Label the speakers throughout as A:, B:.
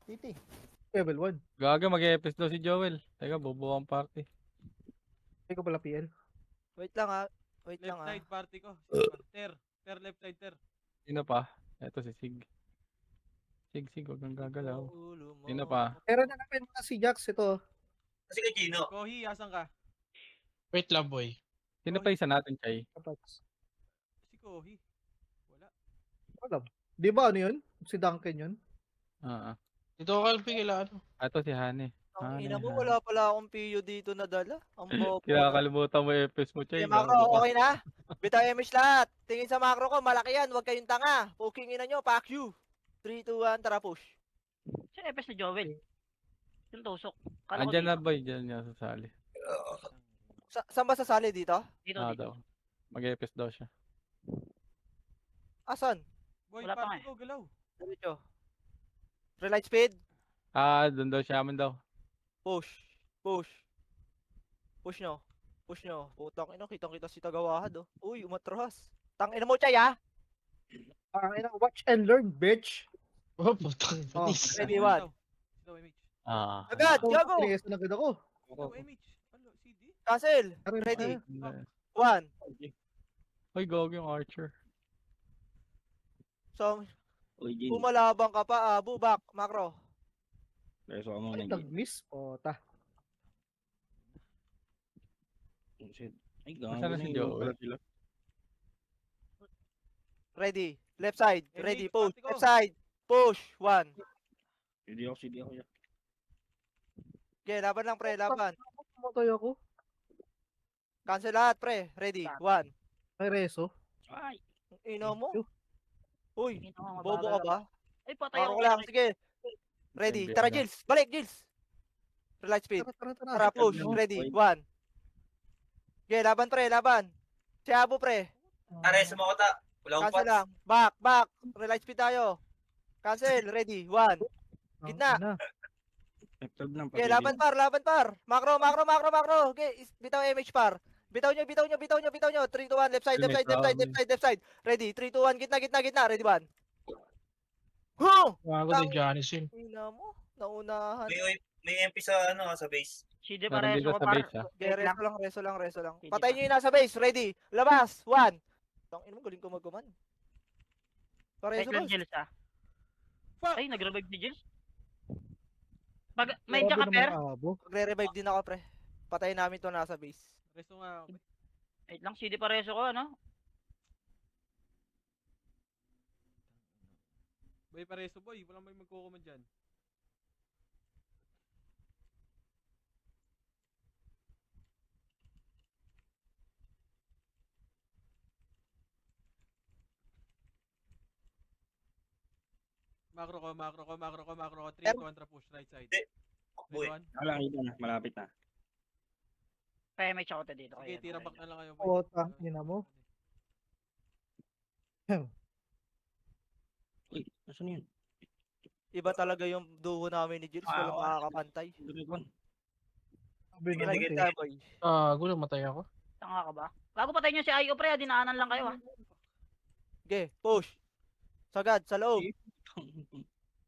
A: Titi. Level 1.
B: Gaga, mag-e-epis daw si Joel. Teka, bubuo ang party.
A: Hindi ko pala PL.
C: Wait lang ha. Wait
D: Left
C: lang ha.
D: side party ko. Sino ba? Ter left side, ter.
B: Sino pa? Eto si Sig. Sig, huwag kang gagalaw.
C: Ulo mo.
B: Sino pa?
A: Pero nakapin mo na si Jax ito.
E: Kasi kay Gino.
D: Kohi, asan ka?
F: Wait lang, boy.
B: Sino pa isa natin, Chay?
A: Kapats.
D: Si Kohi. Wala.
A: Alam. Di ba ano yun? Si Duncan yun?
B: Ah,
F: Dito ako kalpi kila ano.
B: Ato si Hane.
C: Ang
B: Hane,
C: ina mo,
B: Hane.
C: wala pala akong PU dito na dala. Ang bobo.
B: Kinakalimutan mo epis mo, Chay.
C: Okay, macro, okay na? Bitaw image lahat. Tingin sa macro ko, malaki yan. Huwag kayong tanga. Poking ina nyo, pack you. 3, 2, 1, tara push.
G: Sino epes ni Joel? Yung tusok. Kala ko
B: Andyan na
G: dito.
B: boy, dyan niya sasali.
C: Saan ba sasali dito?
G: Dito,
B: Ah,
G: dito.
B: daw. Mag-epis daw siya.
C: Asan?
D: Boy,
G: Wala pa
D: party
G: nga
D: ko, galaw.
C: Diretso. Relight speed.
B: Ah, doon daw siya, amin daw.
C: Push. Push. Push nyo. Push nyo. Putang ina, kitang-kita si Tagawahad oh. Uy, umatras. Tang ina mo, Chay ha?
A: Watch and learn, bitch.
F: Oh, putang
A: Oh,
F: patis.
C: Ready, one.
D: Sitaw image.
B: Ah.
C: Agad, Yago.
A: Tinis na agad ako.
D: Sitaw image. Ano, CD?
C: Cancel.
A: Aray,
C: Ready.
A: aray.
C: 1.
B: Ay, gawag yung Archer.
C: So,
H: Uy, Jing.
C: pumalabang ka pa, bubak, macro.
H: Reso ka muna,
A: Ay,
H: Jing.
A: nag-miss. O, ta.
H: Oh, shit. Ay,
B: Nasaan
H: gago
B: na
H: na
B: si
H: yun.
B: Joel?
H: Pala sila.
C: Ready. Left side.
D: Hey,
C: Ready.
D: Mitch,
C: Push.
D: party ko.
C: Left side. Push. 1.
H: CD ako.
C: Okay, laban lang, pre. Laban.
A: Pumatay ako.
C: Cancel lahat, pre. Ready. 1.
A: May reso.
H: Ay!
C: Ino mo. Uy,
G: Tingin ako,
C: bobo ka
G: mabagal
C: ba?
G: ako. Ay, patay
C: Macro
G: ako.
C: ko lang. Sige. Ready.
B: Hindi,
C: Tara,
B: ano.
C: Jills. Balik, Jills. Relight speed.
A: Tara.
C: Tara, push.
H: Ano,
C: Ready.
H: boy?
C: 1. Okay, laban, pre. Laban. Si Abo, pre.
E: Tare, sumakota. Wala akong
C: Cancel
E: pots.
C: lang. Back. Relight speed tayo. Cancel. Ready. 1. Gitna.
H: F12 ng
C: Okay, laban par. Macro. Okay, bitaw MH par. Bitaw nyo. 3, 2, 1. Left side. Ready. 3, 2, 1. Gitna. Ready, 1. Huh!
F: Gago ni Janice yun.
C: Ina mo. Naunahan.
E: May MP sa sa base.
G: CD
B: Meron
G: pareso
B: dito
G: ko
B: sa
G: par.
B: base, ah.
C: Okay,
G: Wait lang.
C: reso lang.
G: Sige
C: Patay
G: pa.
C: nyo yung nasa base. Ready. Labas. 1. Tang ina mo, galing ko magkuman.
G: Wait
C: Pareso
G: lang,
C: boss.
G: Jills ah.
D: Fuck!
G: Ay, nag-revive si Jills. May dyan ka, per?
C: Magre-revive din ako, pre. Patayin namin to nasa base.
D: Resto nga.
G: Wait lang, CD pareso ko, ano?
D: Boy, pareso boy. Walang may magkukuman dyan. Macro ko. 3 to 1 tra push. Right side.
E: Boy.
D: Ready, 1.
H: Wala, kita na. Malapit na.
G: PMH ako dito.
D: Okay,
G: kaya
D: tira
G: okay
D: back na lang kayo. boy.
A: O, tangina mo.
H: Uy, nasan yun?
C: Iba talaga yung duo namin ni Jills. Walang makakapantay.
H: Dukikon.
C: Pinagin tayo, boy.
F: Gulo, matay ako.
G: Tanga ka ba? Bago patay nyo si Ayo, pre, dinaanan lang kayo ah.
C: Okay, push. Sagad, sa loob.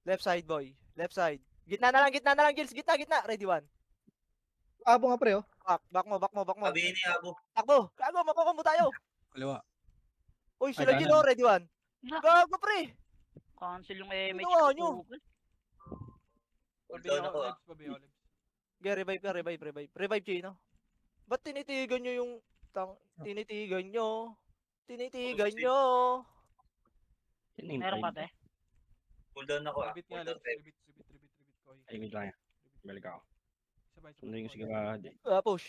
C: Left side, boy. Left side. Gitna na lang, Gills. Gitna. Ready, 1.
A: Abo nga pre, oh.
C: Back mo.
E: Sabi ni Abo.
C: Takbo. Gago, makukumbo tayo.
B: Kaliwa.
C: Uy, sila
B: Ay,
C: Jill, oh. Ready, 1. Gago, pre.
G: Cancel yung MH.
C: Ginawa nyo.
E: Hold down ako.
D: Pabi ako, Lebs.
C: Okay, revive. Revive, Chino. Ba't tinitigan nyo yung... Tinitigan nyo.
G: Meron pa, te.
E: Hold down ako.
D: Ribit nga,
E: Hold down.
D: Lebs. Ribit. Kohi.
H: Ay, wait lang yan. Balik ako.
D: Sabay.
H: Sundan ko si Gabahad eh.
C: Push.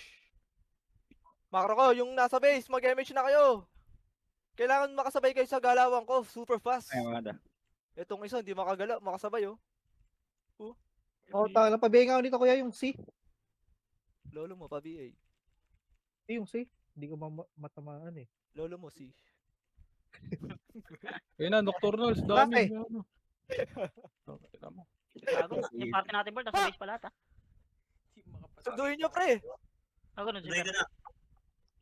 C: Macro ko, yung nasa base, mag-MH na kayo. Kailangan makasabay kayo sa galawan ko. Super fast.
H: Ay, mga da.
C: Itong isa, hindi makasabay, oh.
A: O, tangina. Pabihinga ako dito, kuya, yung C.
C: Lolo mo, pa-BA.
A: Yung C. Hindi ko matamaan eh.
C: Lolo mo, si.
B: Ayun na, Nocturnals.
A: Bakit?
B: Dami. Ano. Okay, tama.
G: Bago na. Yung party natin, Bert, nasa base pala ata.
C: Sunduin nyo, pre.
G: Bago na,
E: Tuloy ko na.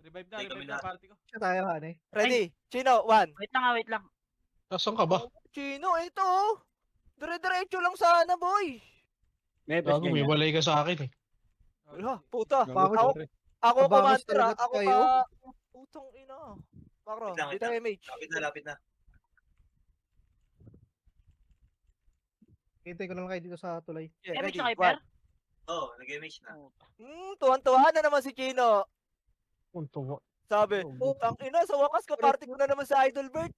D: Revive
E: Ay, kami
D: na
E: na.
D: party ko.
A: Siya tayo, hane.
C: Ready? Chino, 1.
G: Wait lang.
F: Nasaan ka ba?
C: Chino, ito, oh. Dire-diretso lang sana, boy.
H: May best
F: Gago, may
H: ganyan.
F: walay ka sa akin eh.
C: Wala, puta.
B: Gago,
A: Ako-
B: sorry.
C: Ako
A: Abangos
C: commander,
A: talaga
C: Ako
A: tayo.
C: ka... Putang ina. Makro,
E: Wait lang, wait
C: bitaw
E: lang.
C: MH.
E: Lapit na.
A: Hintay ko na lang kayo dito sa tulay.
C: Yeah,
G: MH
C: ready,
G: na kay
C: one.
G: Per?
E: Oo, nag-image na.
C: Tuwan-tuwa na naman si Chino.
F: Punto.
C: Sabi,
F: Oh,
C: tang ina, sa wakas kaparty ko na naman sa Idolbert.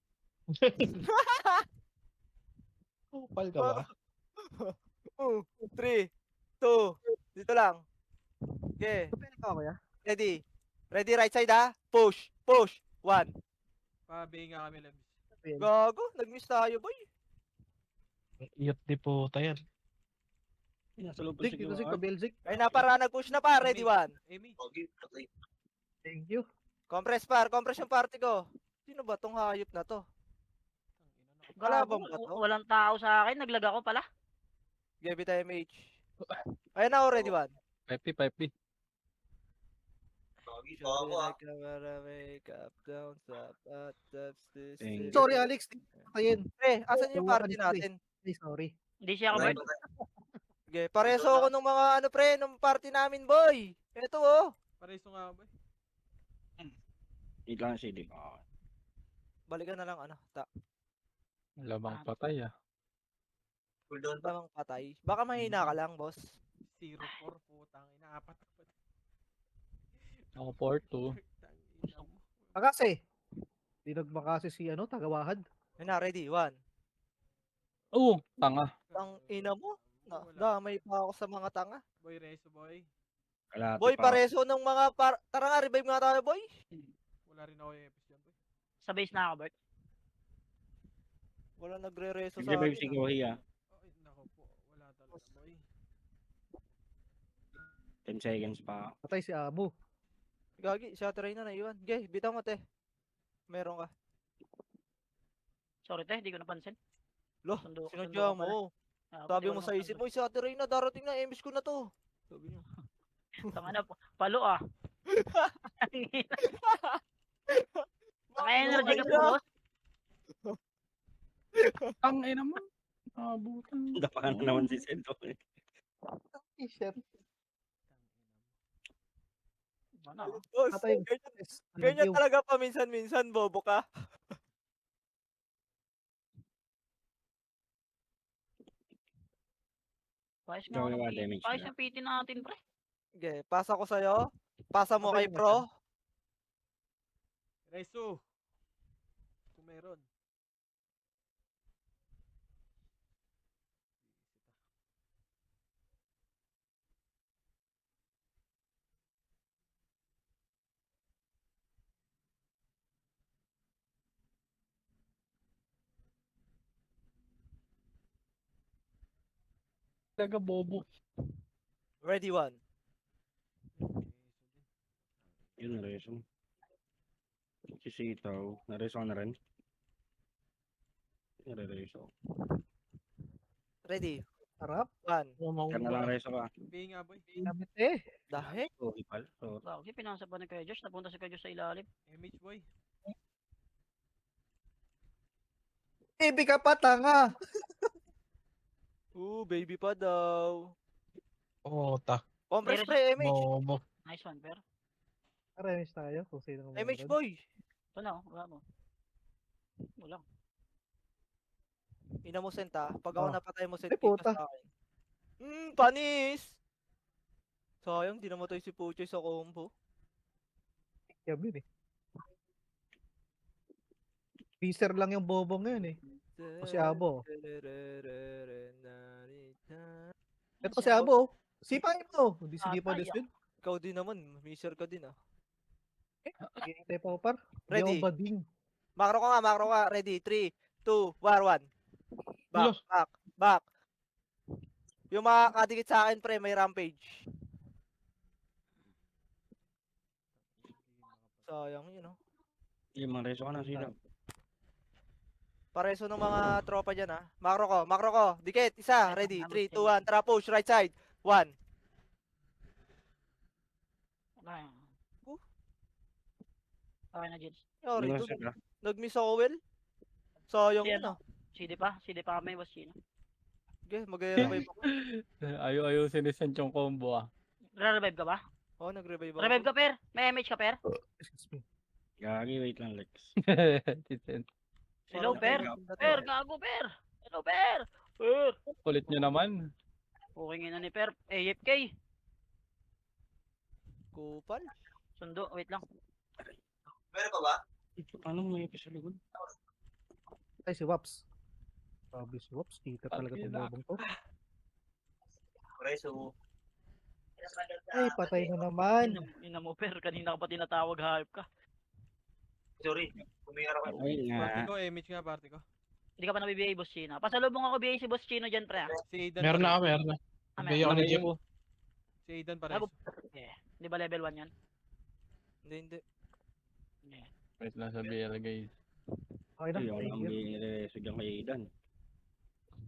F: Kupal ka ba?
C: 3, 2, dito lang. Okay,
A: Pwede ka kuya?
C: ready. Ready right side ha? Push, 1.
D: Pabenga kami, Lebs.
C: Gago, nag-miss tayo, boy.
F: Iyot di po tayan.
H: Nasa loob
A: Zik, dito Zik, Kabelzik.
C: Ay na para nag-push na pa, ready 1.
D: Amy,
E: Pogi, patay.
A: Thank you.
C: Compress yung party ko. Sino ba tong hayop na to?
G: Gago,
C: Kalabang ba to?
G: walang tao sa akin. Naglag ako pala.
C: Gabi tayo MH. Ayan na, ready 1.
B: 5P.
E: Pogi, ako ah.
H: Thank you.
A: Sorry, Alex. Patayin.
C: Asan yung party natin?
A: Ay, sorry.
G: Hindi siya ako,
E: Patay,
G: Bert.
E: patay.
C: Okay, pareso ako nung mga ano pre, nung party namin, boy. Ito oh.
D: pareso nga ba?
H: Wait lang, CD. Ah,
C: Balikan na lang ano,
B: Labang patay ah.
E: Cooldown pa.
C: tamang patay. Baka mahina ka lang, boss.
D: 0-4, putang ina. Apat na pa.
B: Ako 4-2.
D: Putang ina mo.
A: Makase. Di nagmakase si ano, tagawahad.
C: Ayun na, ready, 1.
B: Oo, tanga.
C: Ang ina mo.
D: Wala.
C: Damay pa ako sa mga tanga.
D: Boy, reso boy.
H: kalahati
C: Boy,
H: pa.
C: pareso ng mga tara nga, revive nga tayo, boy.
D: Wala rin ako yung epic dyan, boy.
G: Sa base na ako, Bert.
C: Wala nagre-reso sa
H: Nag-revive si
C: akin.
H: Gohi ah.
D: Ay, nako po. Wala talaga, boy.
H: 10 seconds pa.
A: Patay si Abo.
C: Gagi, shatter na naiwan. Okay, bitaw mo, te. Meron ka.
G: Sorry, te. Hindi ko napansin.
C: Lo,
G: Sundo
C: sinadya
G: ko pala.
C: mo.
G: Ah,
C: Sabi
G: hindi ko
C: mo sa isip
G: napansin.
C: mo, shatter na, darating na, MS ko na to. Sabi niya.
G: Tanga na, palo ah. Naka-energy ka po, boss.
B: Ang ina mo. Abutan.
H: Dapakan na naman si Sento.
A: T-shirt.
G: Ano?
C: Boss,
A: Patay.
C: ganyan talaga paminsan-minsan, bobo ka.
G: Payos
H: Ikaw
G: nga
H: na ba,
G: ng
H: damage
G: Payos
H: na?
G: yung PT natin, pre.
C: Okay, pasa ko sa'yo. Pasa mo
A: Okay
C: kay
A: na
C: Pro.
D: Reso. Kung meron.
B: Talaga bobo.
C: Ready 1.
H: Yun, nareso. Si Sitaw. Nareso ka na rin. Nareso.
C: Ready.
A: Harap.
C: 1.
H: Kaya na lang reso ka.
D: Benga, boy.
A: Gamit eh.
C: Dahil.
H: Gohi pal. So,
G: Wow, pinasa pa ni Kuya Josh. Napunta si Kuya Josh sa ilalim.
D: MH, boy.
A: Baby ka pa, tanga.
C: Baby pa daw.
F: Ota.
C: Compress
G: Meron
C: pre, MH.
F: Bobo.
G: Nice one, per.
A: Remis tayo kung sino ang
C: MH
A: meron.
C: boy.
G: Ito na, oh. Wala mo. Wala.
C: Ina mo sent ha. Pag ako
A: Oh.
C: napatay mo sent,
A: Ay,
C: kita
A: puta.
C: sa akin. Panis! Sayang, di namatay si Puchoy sa combo.
A: Yabi eh. Teaser lang yung bobo ngayon eh. O si Abo. Ito si Abo. Sipain mo. Hindi si Dipa
G: Atay,
A: Deswin.
C: Ikaw din naman, miser ka din ah.
A: Hintay pa par.
C: Ready?
A: Yung bading.
C: Makro ka. Ready? 3, 2, 1. Back, back. Yung mga kadikit sa akin, pre, may rampage. Sayang yun, oh.
H: yung mga reso ka na sila.
C: Pareso ng mga tropa dyan, ah. Makro ko. Dikit, isa. Ready? 3, 2, 1. Tara, push. Right side. 1.
G: Wala yan.
C: Oh.
G: Okay na, Jens.
C: Yari,
H: Yung
C: dun.
H: sila.
C: Nag-miss ako, well. Sayang
G: Si
C: yun,
G: ano?
C: ah.
G: CD pa kami, boss Chino.
C: Sige, mag-revive ako.
B: Ayaw sinisend yung combo ah.
G: Re-revive ka ba?
C: Oo, nag-revive ako.
G: Revive ka, Per. May MH ka, Per.
A: Excuse me.
H: Gagi, wait lang, Lex.
B: Sisend.
G: Hello, Per.
C: Parang-
G: Per, gago, Per. Hello, Per. Per.
B: Kulit nyo naman.
G: Okay nga na ni Per. AFK.
C: Kupal.
G: Sundo, wait lang.
E: Meron pa ba?
H: Paano may sa likod?
A: Ay, si Waps. Sabi si Waps, kita talaga
B: Sabi
A: itong
B: na.
A: lobong to.
E: Reso.
A: Ay, patay na naman.
G: Ina mo, Per. Kanina ka pa tinatawag, hype ka.
E: Sorry. Kumiyara ko.
H: Ay
D: Party
H: nga.
D: ko, MH nga, party ko.
G: Hindi ka pa nabibigay, Boss Chino. Pasalubong ako bigay si Boss Chino dyan, pre.
D: Si Aidan
F: Meron na
D: pa
F: ako, meron na.
G: Ah,
F: Bigyan ako ni Jeff.
D: Si Aidan pa
G: Gago. Di ba level 1 yan?
C: Hindi.
B: Wait lang sa BL guys.
A: Okay na.
H: Ay, ako
A: Thank
H: lang
A: you.
H: biniresugan kay Aidan.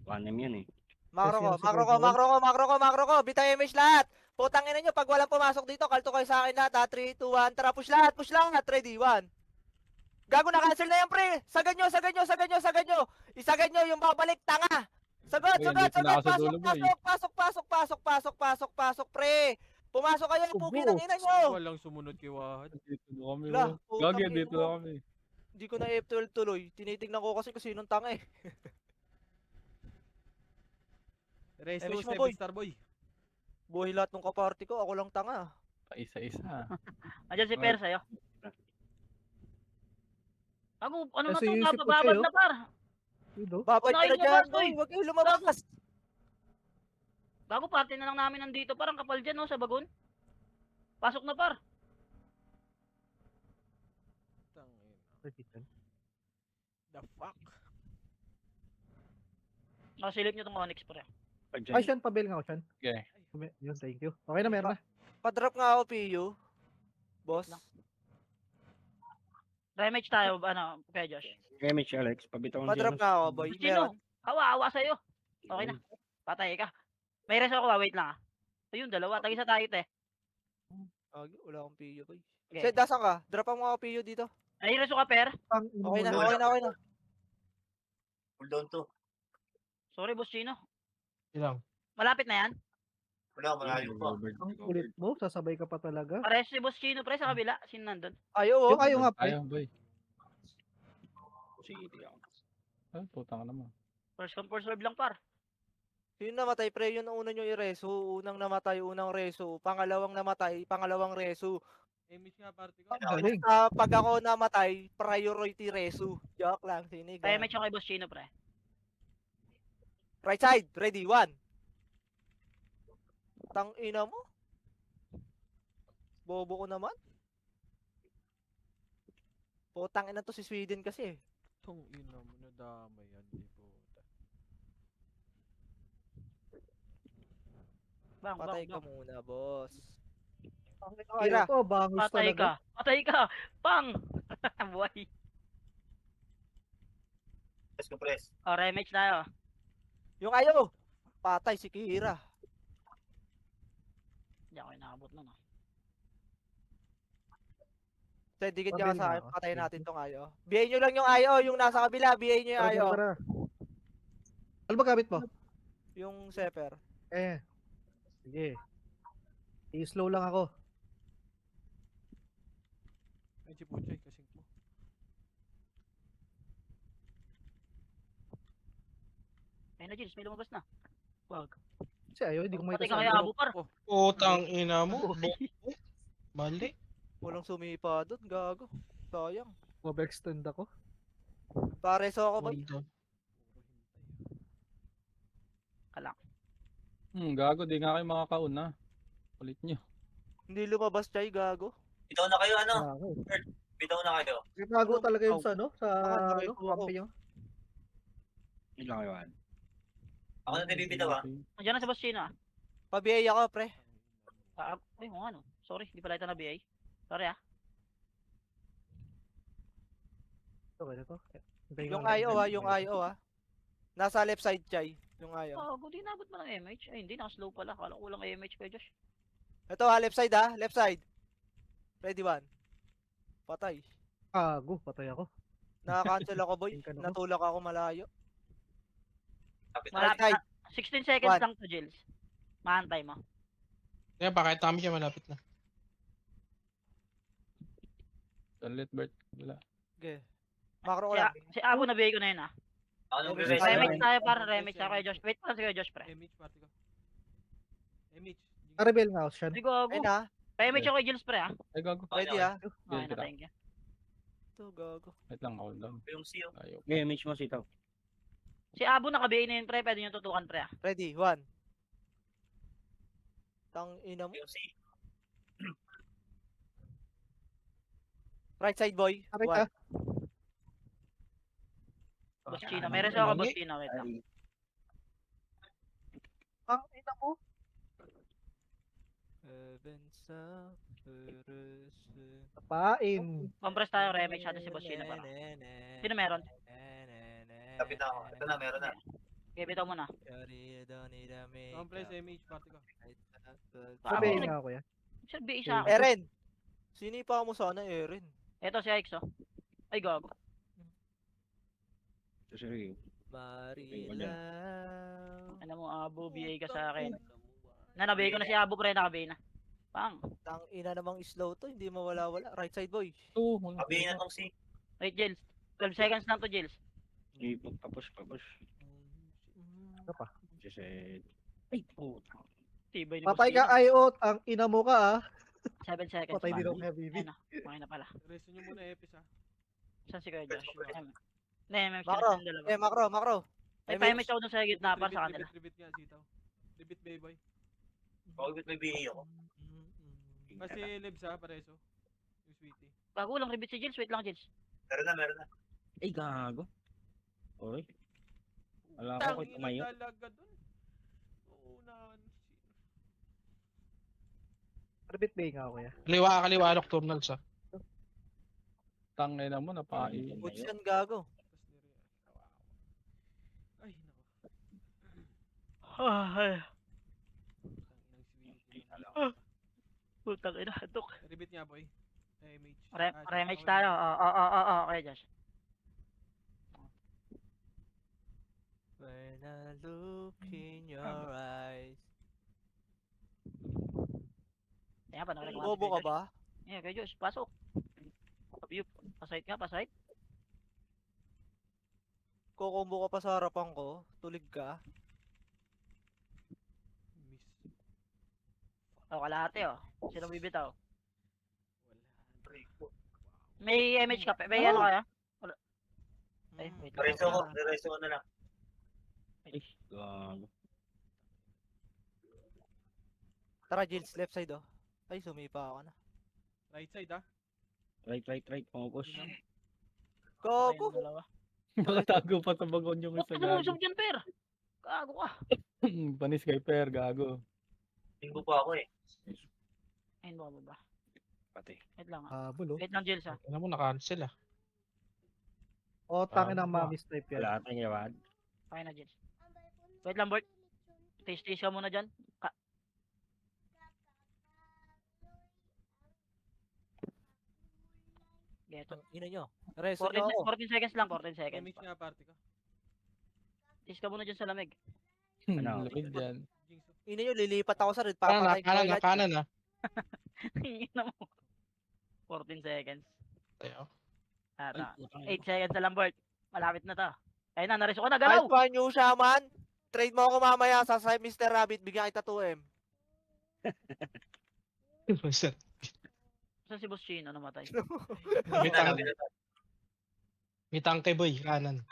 H: Panem yan eh.
C: Makro ko,
A: Kasi
C: makro ko, makro ko, makro ko, makro ko. Bitay image lahat. Putang ina nyo, pag walang pumasok dito, kalto kayo sa akin lahat ha. 3, 2, 1, tara, push lahat. Ready, 1. Gago na, cancel na yan, pre. Sagad nyo. Isagad nyo yung babalik, tanga. Sagot,
B: Uy, andito na ako sa dulo, boy.
C: Pasok, pre. Pumasok kayo, puki ng ina nyo.
D: Walang sumunod kay Wahad.
B: Dito na kami.
C: Lah,
B: oh.
C: putang
B: Gagi,
C: ina
B: dito
C: mo.
B: na kami.
C: Hindi ko na F12 tuloy. Tinitignan ko kasi kung sinong tanga eh.
D: Reso,
C: MH mo,
D: 7
C: boy.
D: star boy.
C: Buhay lahat ng kaparty ko, ako lang tanga.
B: Isa-isa.
G: Andiyan si Per sa'yo. Gago, ano na
A: Kasi
G: to?
A: yung si
G: Babad
A: Puche,
G: na, Par.
A: Yun, oh.
C: Babay ka
G: Unahin
C: na
G: mo,
C: dyan,
G: boss,
C: boy.
G: oy.
C: Huwag kayo lumabas.
G: Gago, party na lang namin nandito. Parang kapal dyan, no, sa bagon. Pasok na, Par.
D: Tangina. The fuck?
G: Nakasilip nyo tong Onyx, pre.
A: Ay, Sean, pabel nga ako, Sean.
B: Okay.
A: Yun, thank you. Okay na, meron na.
C: Pa-drop nga ako, PU. Boss.
G: Lang. Remage tayo, ano, kaya Josh.
H: MH Alex, pabitawan
C: Pa-drop nga ako, boy.
G: Boss
C: Meron.
G: Chino, awa sa'yo. Okay na. Patay ka. May reso ako, wait lang ah. Ayun, dalawa. Tag-isa tayo, te.
C: Wala akong PU, boy.
G: Okay.
C: Sed, dasan ka? Drop mo ako PU dito.
G: Ay, reso ka, Per.
A: Ang ino
C: Okay
A: mo,
C: na,
A: Lord.
C: okay na.
E: Cooldown to.
G: Sorry, Boss Chino.
F: Ilang.
G: Malapit na yan.
E: Wala, malayo pa.
A: Ang kulit mo, sasabay ka pa talaga.
G: Pares si Boss Chino, pre, sa kabila. Sino nandun?
C: Ayaw, oh.
A: Yung ayaw nga, pre.
B: Ayaw, boy. Ay, putang ka naman.
G: First come, first serve lang, Par.
C: Sino namatay, pre? Yun ang una nyo i-reso. Unang namatay, unang reso. Pangalawang namatay, pangalawang reso.
D: MH nga, party ko.
A: Galing.
C: Pag ako namatay, priority reso. Joke lang, sinig.
G: Kaya match ako kay Boss Chino, pre.
C: Right side, ready, 1. Tang ina mo. Bobo ko naman. Putang ina to si Sweden kasi eh.
D: Tong ina mo, nadamay yan, di puta.
G: Bang,
C: Patay
G: bang,
C: ka
G: bang.
C: muna, boss.
A: Ayaw ko, bangus
G: Patay
A: talaga.
G: ka. Patay ka. Pang! Buhay.
E: Press ko press.
G: O, rematch tayo.
C: Yung ayaw. Patay si Kira.
G: Hindi ako inaabot nun, ah.
C: Sa dikit
A: Pabili
C: niya sa akin,
A: nga ako.
C: patayin natin tong ayaw. BA nyo lang yung ayaw, yung nasa kabila, BA nyo yung
A: Tara,
C: ayaw.
A: tara, tara. Ano ba gamit mo?
C: Yung Seper.
A: Sige. I-slow lang ako.
D: Ay, si Puchay, kasing mo.
G: Ayun na, Jins, may lumabas na. Wag.
A: Kasi ayaw, hindi ko
G: Patay
A: makita
G: ka
A: sa
G: kaya,
A: ano.
G: Abu, Par.
F: Utang ina mo. Mali.
C: Walang sumipa doon, gago. Sayang.
A: Overextend ako.
C: Pareso ako ba?
F: Hold on.
B: Gago, di nga kayo makakauna. Kulit nyo.
C: Hindi lumabas, Chay, gago.
E: Bitaw na kayo, ano?
A: Ako.
E: Bitaw na kayo.
A: Nagtago talaga yun sa ano? Sa
C: Nakatago
A: ano?
C: ako.
A: Kampi nyo.
H: Ilang kayo, Wahad?
E: Ako na nabibitaw, ah.
G: Andiyan na si Boss Chino, ah.
C: Pa-BA ako, pre.
G: Ay, kung ano. Sorry, di pala ito na BA. Sorry, ah.
A: Okay na to. Hintayin ko
C: Yung
A: lang.
C: IO yung IO Nasa left side, Chay. Yung IO.
G: Oh, di nabot mo ng MH. Ay, hindi, naka-slow pala. Kala ko lang MH kay Josh.
C: Ito left side left side. Ready, 1. Patay.
A: Gago, patay ako.
C: Naka-cancel ako, boy.
A: Tingkan ako.
C: Natulak ako malayo.
E: Kapit na.
C: Right
G: Malapit
C: side.
G: na. 16 seconds
C: One.
G: lang to, Jills. Maantay mo.
F: Kaya pakita kami siya malapit na.
B: Sunlit Bert. Wala.
C: Okay. Macro ko
G: Si,
C: lang.
G: si Abo, nabigay ko na yun, ah.
E: Ako nang
C: Remix
E: re-raise
C: tayo.
E: na.
G: Remix tayo, para
D: Okay,
G: remix ako kay Josh. Wait lang si Kuya Josh, pre.
D: MH party ko. MH.
A: Rebel nga ako siya.
G: Ay, gago.
C: Ayun ha.
G: Remix ako kay Jills, pre, ah.
B: Ay, gago.
C: Ready ha.
G: Okay na,
B: Jills,
G: thank you.
C: Ito, gago.
B: Wait lang, hold down.
E: Yung C, oh.
B: Ayaw.
H: Okay, image mo sitaw.
G: Si Abo nakabihin na yun, pre. Pwede nyo tutukan, pre, ah.
C: Ready, 1. Tang ina mo.
E: Yung C.
C: Right side boy.
A: Aray
C: 1.
A: ka.
G: Boss Chino. May reso ako, Boss Chino. Wait lang.
A: Ang ina mo. Tapain.
G: Compress tayo, remix natin si Boss Chino, para. Sino meron?
E: Kapit na ako. Ito na, meron na.
G: Okay, bitaw mo na.
D: Compress MH party ko.
A: Rebel nga ako ya.
G: Sabi isa ako.
C: Eren. Sinipa mo sana, Eren.
G: Eto si Ix, oh. Ay, gago.
H: Sige.
C: Marilaw.
G: Ano mo, Abo, BA ka sa akin. Nabigay ko na si Abo, pre. Nakabihin na. Pang.
C: Tang ina namang slow to, hindi mawala-wala. Right side boy.
B: Two. Wala.
E: Kabihin na tong C.
G: Wait, Jills. 12 seconds lang to, Jills.
H: Sige, papush.
A: Ano pa?
H: Kasi... Ay, puta.
G: Tibay ni
A: Patay ka
G: Boss
A: IO. Ang ina mo ka ah.
G: Chino. 7 seconds.
A: Patay din
G: pa.
A: ako kaya Bibi.
G: Ayun na. Okay na pala.
D: Reso nyo muna Epis ha.
G: Saan si Kuya Josh? Ne, may
C: Macro.
G: dalawa.
C: Macro.
G: Ay, pa-image ako dun sa gitna para sa kanila.
D: Ribit nga sitaw. Ribit Bayboy.
E: Bakit may BA ako?
D: Kasi Lebs ha, pareso. Yung sweetie.
G: Bago lang, ribit si Jills. Wait lang, Jills.
E: Meron na.
H: Ay, gago. Oy. Wala ko kay tumayo.
D: talaga dun. Oo na.
A: Rebel bay nga ako ya.
F: Kaliwa, nocturnals ah.
B: Tangina mo, napain.
C: Boots yan, gago.
D: Ay, nako.
G: Ay,
D: Tangina, sweetie.
G: putang ina, hatok.
D: Ribit nga boy. MH.
G: Remix tayo. Oo, okay, Josh.
C: When I look in your eyes.
G: Kaya pa, nakireklamo.
C: Bobo ka ba?
G: Yeah, Kuya Josh, pasok. View, pasahit ka, pasahit.
C: Kukumbo ka pa sa harapan ko. Tulig ka.
D: Miss.
G: Oh, kalahati, oh. Sino bibitaw?
D: Wala.
G: May image ka, may ano kaya? Ay, wait lang.
E: Reso ko na lang.
H: Ay, gago.
C: Tara, Jills, left side oh. Ay, sumipa ako na.
D: Right side ha.
H: Right. Focus.
C: Gogo!
G: Ayun, dalawa.
B: Nakatago pa sa bagon yung
G: Ba't
B: isa
G: ka lumusog
B: gago.
G: dyan, per? Gago ka.
B: Panis kay Per, gago.
E: Tingko pa ako eh.
G: Ayun, ba?
H: Pati.
G: Wait lang, ah.
A: Bulo.
G: Wait lang, Jills, ah.
F: Alam mo, na-cancel ah.
A: O, tangin ng
F: Tama.
A: mamis type yan.
H: Wala tayong yawad.
G: Okay na, Jills. Wait lang, Bert. Taste ka muna dyan. Geto.
C: Ina nyo. Reso
G: 14,
C: nyo ako.
G: 14 seconds lang, 14 seconds.
D: MH nga party ko.
G: Taste ka muna dyan sa lamig.
H: Ano?
B: Lamig dyan.
D: Jinx.
C: Ina nyo, lilipat ako sa red.
F: Kanan ah.
G: Ina mo. 14 seconds.
F: Tayo.
G: Ata.
H: putang
G: 8 seconds na lang, Bert. Malapit na to. Ayun na, nariso ko na,
C: Galaw!
G: galaw!
C: Alpha New Shaman. Trade mo ako mamaya sa Mr. Rabbit. Bigyan kita 2M.
G: Saan si Boss Chino namatay?
F: May tang- May tangke boy, kanan.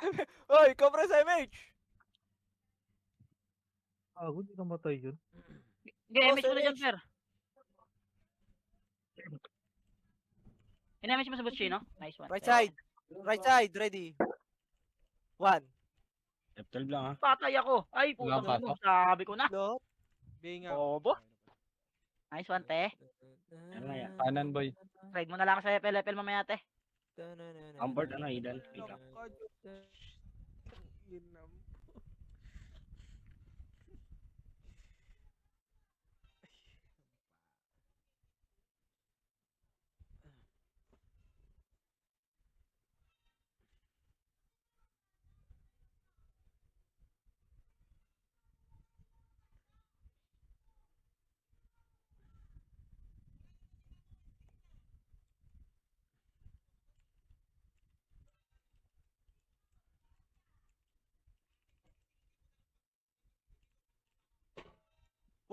C: Hoy, Cobra sa MH!
A: Hindi namatay yun.
G: Image mo na
C: Boss
G: dyan, Per. In-image mo sa Boss Chino? Nice one.
C: Right side. Right side, ready. 1.
H: F12 lang ha.
G: Patay ako. Ay,
B: Wala
G: puta
B: pa
G: mo. Sabi ko na.
C: Lot.
D: Bay nga.
G: Obo. Nice one, te.
H: Ano na yan?
B: Kanan, boy.
G: Trade mo na lang sa FL mamaya, te.
H: Ambert ano, Idan? Wait lang.
D: Tangina mo.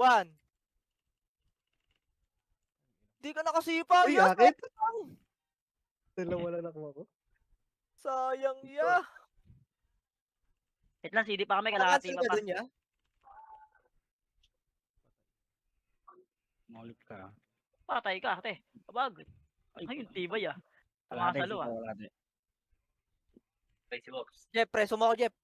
C: 1. Di ka nakasipa,
A: Uy,
C: ya.
A: akin?
C: Sayang.
A: Dalawa na nakuha ko.
C: Sayang, ya.
G: Wait lang, CD pa kami, kalahati
C: Nakancel
G: pa
C: ka
G: pa.
C: dun, ya.
H: Maulip ka.
G: Patay ka, ate. Kabag. Ayun, tibay ah. Tumakasalo ah.
E: Patay si Wops.
C: Jeff, preso mo ako, Jeff.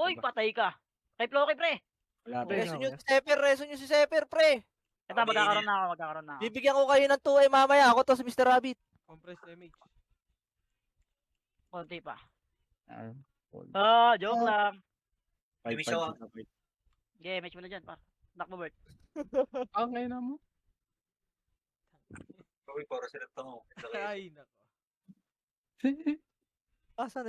G: Uy, patay ka. Kay Floki, pre.
H: Wala
A: Pre,
C: Reso
A: nga,
C: nyo
A: ya.
C: si Seper, reso nyo si Seper, pre.
G: Ito, magkakaroon na ako, magkakaroon na ako.
C: Bibigyan ko kayo ng 2A mamaya. Ako to si Mr. Rabbit.
D: Compressed MH.
G: Konti pa.
B: Ah,
G: Joke lang.
E: May siya, ah.
G: Okay, match mo na dyan, par. Nakbo, Bert.
B: Okay na mo.
E: Uy, para sila tango.
D: Ay, nako.
C: Asan